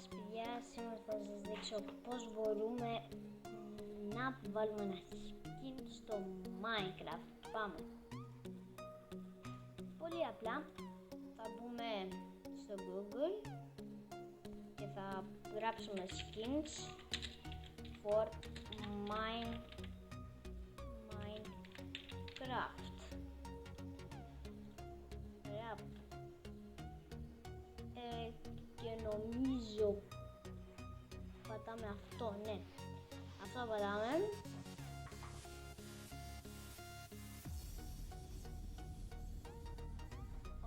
σας παιδιά, σήμερα θα σας δείξω πώς μπορούμε να βάλουμε ένα skin στο Minecraft. Πάμε. Πολύ απλά θα μπούμε στο Google και θα γράψουμε skins for Minecraft. Ωραία. Και νομίζω πατάμε αυτό, ναι, αυτό πατάμε.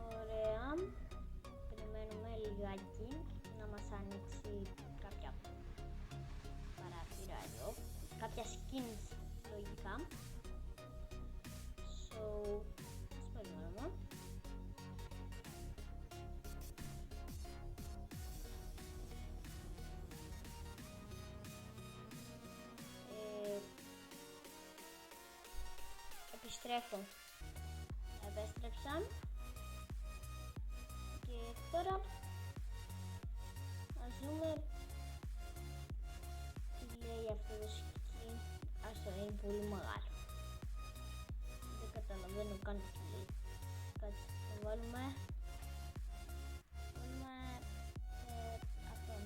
Ωραία, περιμένουμε λιγάκι να μας ανοίξει κάποια παράθυρα εδώ, κάποια skins λογικά. Ας περιμένουμε. Επέστρεψα και τώρα ας δούμε τι λέει αυτό το skin. Αυτό είναι πολύ μεγάλο, δεν καταλαβαίνω καν τι λέει. Κάτσε, θα βάλουμε αυτόν.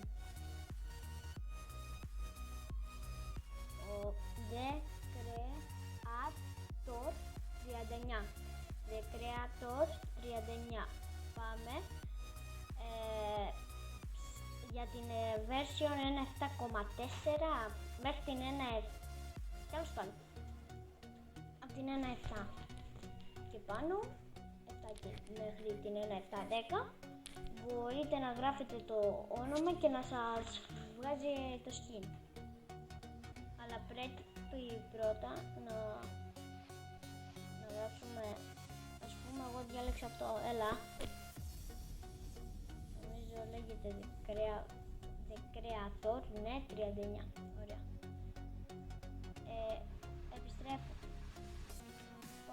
Ο The Creator 39. Πάμε για την version 1.7.4 μέχρι την 1.7. Τέλος πάντων, από την 1.7 και πάνω, 7 και μέχρι την 1.7.10 μπορείτε να γράφετε το όνομα και να σας βγάζει το skin. Αλλά πρέπει πρώτα να γράψουμε, ας πούμε εγώ διάλεξα αυτό, έλα. Νομίζω λέγεται The Creator, ναι, 39, ωραία. Επιστρέφω.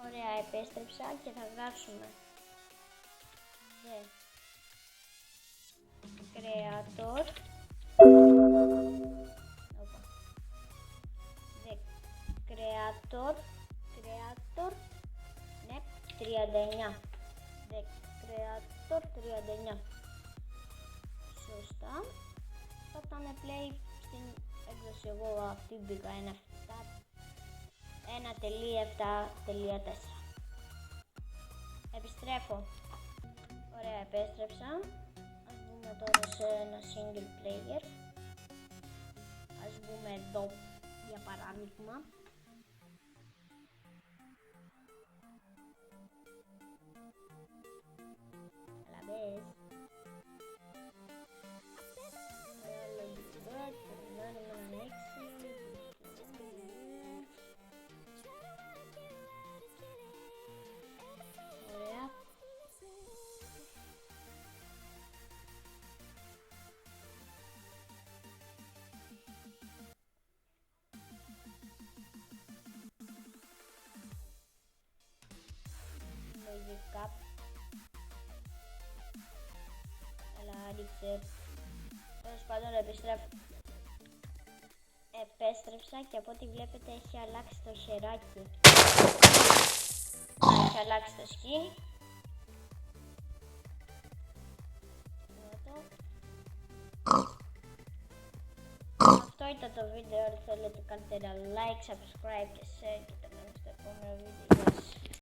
Ωραία, επέστρεψα και θα γράψουμε The Creator. The Creator 39. The Creator 39. Σωστά. Θα πάμε play στην έκδοση. Εγώ αυτή μπήκα 1.7.4. Επιστρέφω. Ωραία, επέστρεψα. Ας μπούμε τώρα σε ένα single player. Ας μπούμε εδώ για παράδειγμα. Λογικά. Αλλά ρίξε. Τέλος πάντων, επέστρεψα και από ό,τι βλέπετε έχει αλλάξει το χεράκι. Έχει αλλάξει το skin. Αυτό ήταν το βίντεο. Αν θέλετε κάντε ένα like, subscribe και share και τα μένω στο επόμενο βίντεο.